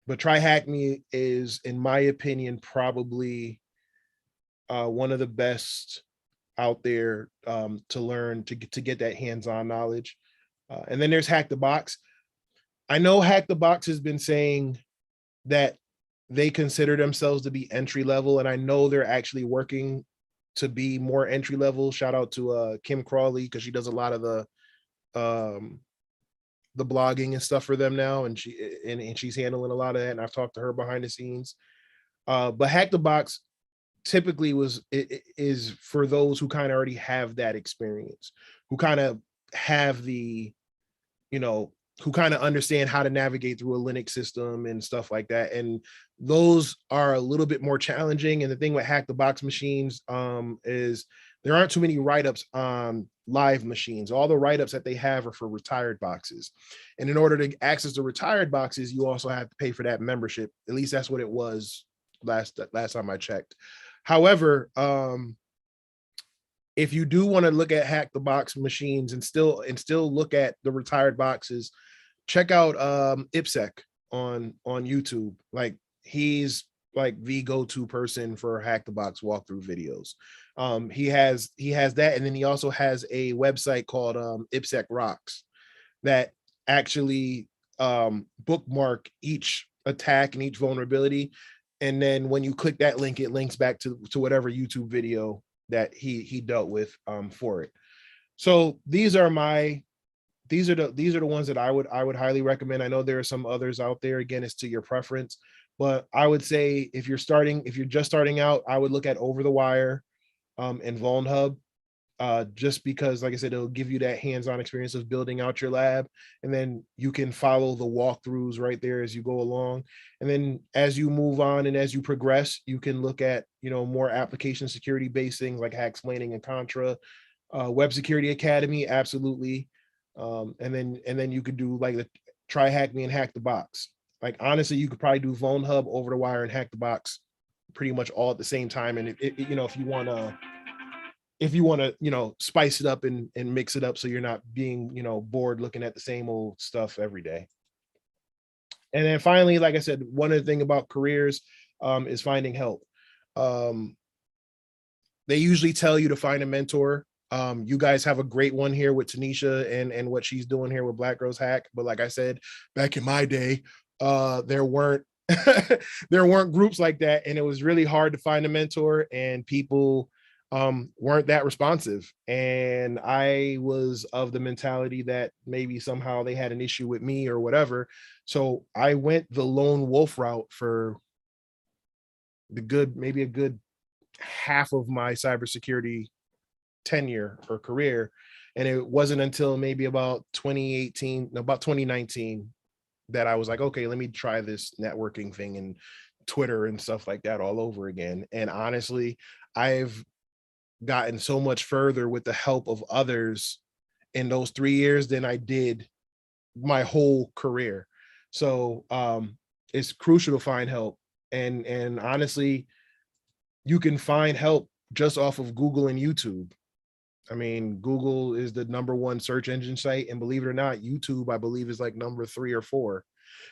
But Try Hack Me is, in my opinion, probably one of the best out there to learn, to get that hands-on knowledge. And then there's Hack the Box. I know Hack the Box has been saying that they consider themselves to be entry level, and I know they're actually working to be more entry level. Shout out to Kim Crawley, because she does a lot of the blogging and stuff for them now, and she's handling a lot of that. And I've talked to her behind the scenes. But Hack the Box typically is for those who kind of already have that experience, who kind of have the, who kind of understand how to navigate through a Linux system and stuff like that. And those are a little bit more challenging. And the thing with Hack the Box machines is there aren't too many write-ups on live machines. All the write-ups that they have are for retired boxes. And in order to access the retired boxes, you also have to pay for that membership. At least that's what it was last time I checked. However, if you do want to look at Hack the Box machines and still look at the retired boxes, check out IPSEC on YouTube. Like, he's like the go-to person for Hack the Box walkthrough videos. He has that, and then he also has a website called IPSEC Rocks that actually bookmark each attack and each vulnerability. And then when you click that link, it links back to whatever YouTube video that he dealt with for it. So these are the ones that I would highly recommend. I know there are some others out there. Again, it's to your preference, but I would say if you're just starting out, I would look at Over the Wire and VulnHub. Just because, like I said, it'll give you that hands-on experience of building out your lab, and then you can follow the walkthroughs right there as you go along. And then as you move on and as you progress, you can look at, more application security based things like Hacksplaining and Contra, Web Security Academy, absolutely. And then you could do like the Try Hack Me and Hack the Box. Like, honestly, you could probably do VulnHub, Over the Wire, and Hack the Box pretty much all at the same time. And if you want to, spice it up and mix it up so you're not being, bored looking at the same old stuff every day. And then finally, like I said, one of the things about careers is finding help. They usually tell you to find a mentor. You guys have a great one here with Tanisha and what she's doing here with Black Girls Hack. But like I said, back in my day, there weren't there weren't groups like that, and it was really hard to find a mentor, and people weren't that responsive. And I was of the mentality that maybe somehow they had an issue with me or whatever. So I went the lone wolf route for maybe a good half of my cybersecurity tenure or career. And it wasn't until maybe about 2019 that I was like, okay, let me try this networking thing and Twitter and stuff like that all over again. And honestly, I've gotten so much further with the help of others in those 3 years than I did my whole career. So it's crucial to find help. And honestly, you can find help just off of Google and YouTube. I mean, Google is the #1 search engine site, and believe it or not, YouTube, I believe, is like number 3 or 4.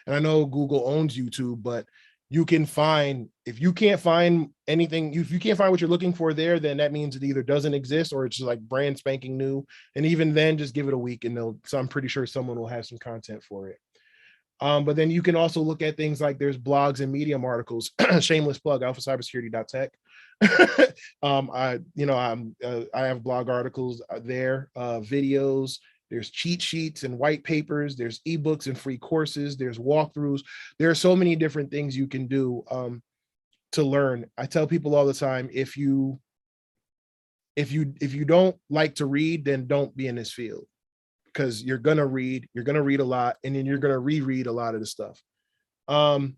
And I know Google owns YouTube, but you can find, if you can't find anything, if you can't find what you're looking for there, then that means it either doesn't exist or it's just like brand spanking new. And even then, just give it a week and so I'm pretty sure someone will have some content for it. But then you can also look at things like there's blogs and Medium articles. Shameless plug, alphacybersecurity.tech. I have blog articles there, videos. There's cheat sheets and white papers. There's ebooks and free courses. There's walkthroughs. There are so many different things you can do to learn. I tell people all the time, if you don't like to read, then don't be in this field, because you're gonna read a lot, and then you're gonna reread a lot of the stuff. And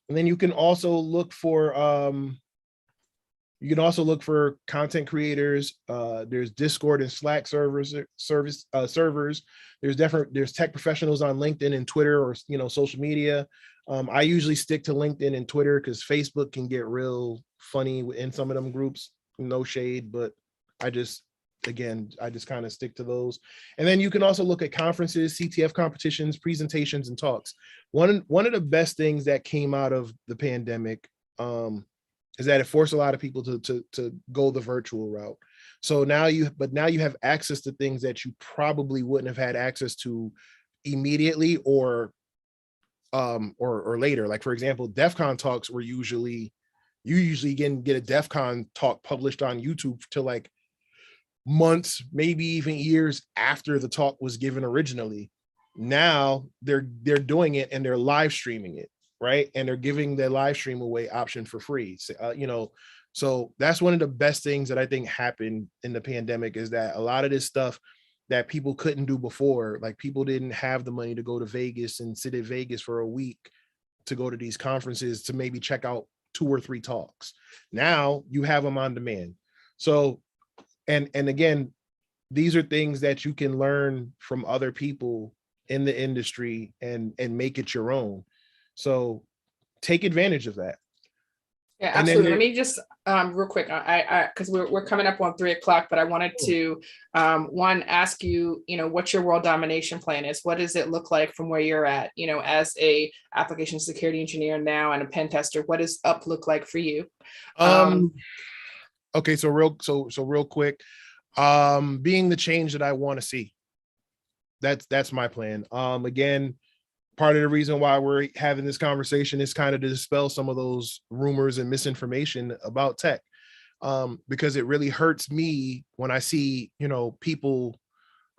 then you can also look for content creators. There's Discord and Slack servers. There's tech professionals on LinkedIn and Twitter, or social media. I usually stick to LinkedIn and Twitter because Facebook can get real funny in some of them groups. No shade, but I just kind of stick to those. And then you can also look at conferences, CTF competitions, presentations, and talks. One of the best things that came out of the pandemic is that it forced a lot of people to go the virtual route. So now you have access to things that you probably wouldn't have had access to immediately or later. Like, for example, DEF CON talks were you usually get a DEF CON talk published on YouTube till like months, maybe even years after the talk was given originally. Now they're doing it and they're live streaming it, right? And they're giving the live stream away option for free. So that's one of the best things that I think happened in the pandemic, is that a lot of this stuff that people couldn't do before, like people didn't have the money to go to Vegas and sit at Vegas for a week to go to these conferences to maybe check out 2 or 3 talks. Now you have them on demand. So, and again, these are things that you can learn from other people in the industry and make it your own. So take advantage of that. Yeah, absolutely. Let me just real quick, I because we're coming up on 3 o'clock, but I wanted to one, ask you, what your world domination plan is. What does it look like from where you're at, as a application security engineer now and a pen tester? What does up look like for you? Okay, so real quick, being the change that I want to see. That's my plan. Again, part of the reason why we're having this conversation is kind of to dispel some of those rumors and misinformation about tech, because it really hurts me when I see, people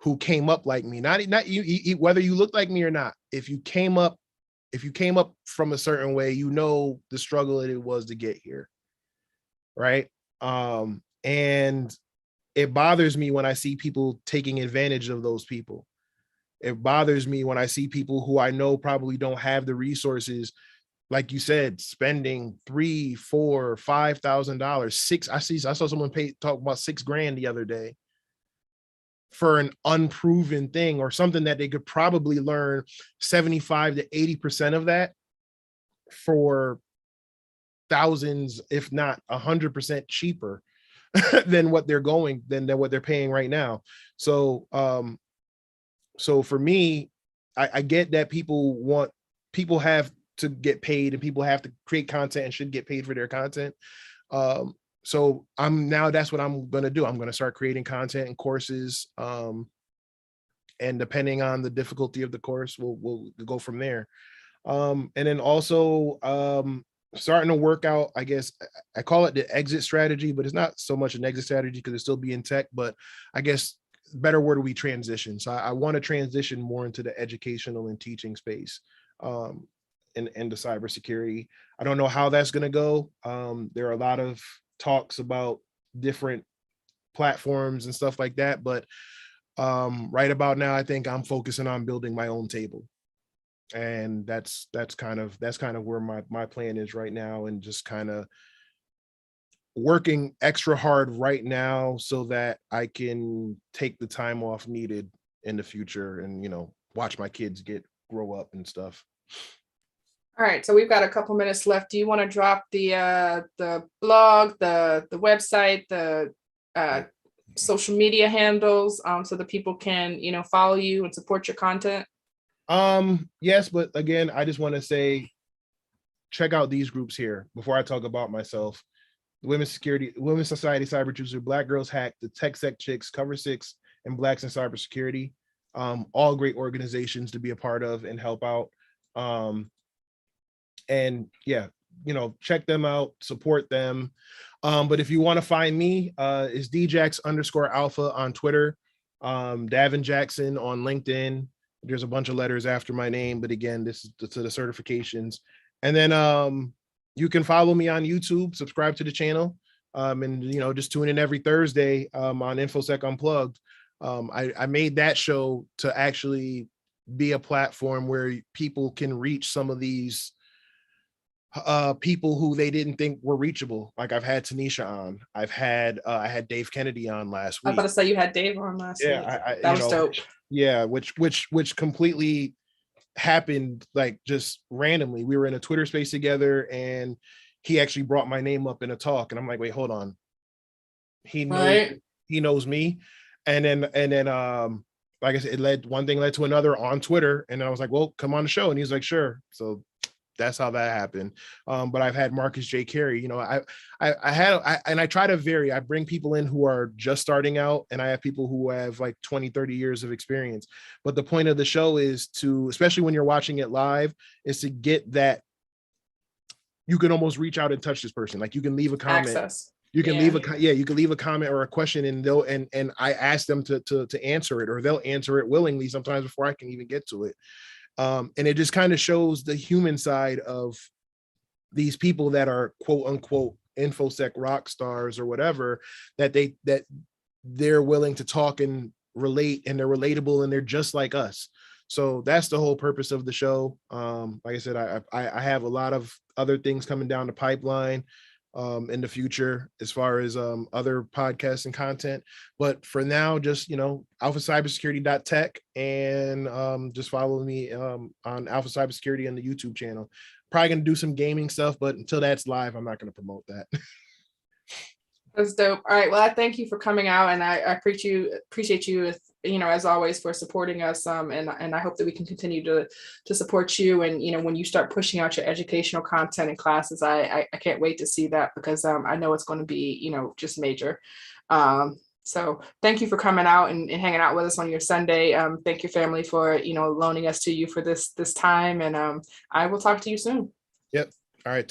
who came up like me, not you, whether you look like me or not. If you came up from a certain way, the struggle that it was to get here, right? And it bothers me when I see people taking advantage of those people. It bothers me when I see people who I know probably don't have the resources, like you said, spending $3,000, $4,000, $5,000, I saw someone talk about $6,000 the other day for an unproven thing, or something that they could probably learn 75 to 80% of that for thousands, if not 100% cheaper than what they're paying right now. So for me, I get that people have to get paid, and people have to create content and should get paid for their content. So that's what I'm going to do. I'm going to start creating content and courses. And depending on the difficulty of the course, we'll go from there. And then also starting to work out, I guess I call it the exit strategy, but it's not so much an exit strategy because it's still be in tech, but I guess better word would be transition. So I want to transition more into the educational and teaching space, into cybersecurity. I don't know how that's going to go. There are a lot of talks about different platforms and stuff like that, but right about now, I think I'm focusing on building my own table, and that's kind of where my plan is right now, and just kind of working extra hard right now so that I can take the time off needed in the future and, watch my kids grow up and stuff. All right, so we've got a couple minutes left. Do you want to drop the blog, the website, the social media handles so that people can, follow you and support your content? Yes, but again, I just want to say, check out these groups here before I talk about myself. Women's Society Cyber Truther, Black Girls Hack, the Tech Sec Chicks, Cover 6, and Blacks in Cybersecurity. All great organizations to be a part of and help out. And yeah, check them out, support them. But if you want to find me, it's djax_alpha on Twitter, Davin Jackson on LinkedIn. There's a bunch of letters after my name, but again, this is to the certifications. And then you can follow me on YouTube, subscribe to the channel, and just tune in every Thursday on InfoSec Unplugged. I made that show to actually be a platform where people can reach some of these people who they didn't think were reachable. Like I've had Tanisha on, I had Dave Kennedy on last week. I was about to say you had Dave on last week. That was dope. Yeah, which completely happened like just randomly. We were in a Twitter space together and he actually brought my name up in a talk and I'm like, wait, hold on. He knows me. And then like I said, one thing led to another on Twitter. And I was like, well, come on the show. And he's like, sure. So that's how that happened. But I've had Marcus J. Carey, I try to vary. I bring people in who are just starting out and I have people who have like 20, 30 years of experience. But the point of the show is to, especially when you're watching it live, is to get that you can almost reach out and touch this person. Like you can leave a comment. Access. You can leave a comment or a question and they'll, and I ask them to answer it, or they'll answer it willingly sometimes before I can even get to it. And it just kind of shows the human side of these people that are quote unquote InfoSec rock stars or whatever, that they're willing to talk and relate and they're relatable and they're just like us. So that's the whole purpose of the show. Like I said, I have a lot of other things coming down the pipeline in the future as far as other podcasts and content, but for now, just alphacybersecurity.tech and just follow me on Alpha Cybersecurity on the YouTube channel. Probably gonna do some gaming stuff, but until that's live, I'm not gonna promote that. That's dope. All right, well, I thank you for coming out, and I appreciate you as always, for supporting us. And I hope that we can continue to support you. And when you start pushing out your educational content and classes, I can't wait to see that, because I know it's going to be just major. So thank you for coming out and hanging out with us on your Sunday. Thank your family for loaning us to you for this time, and I will talk to you soon. Yep. All right.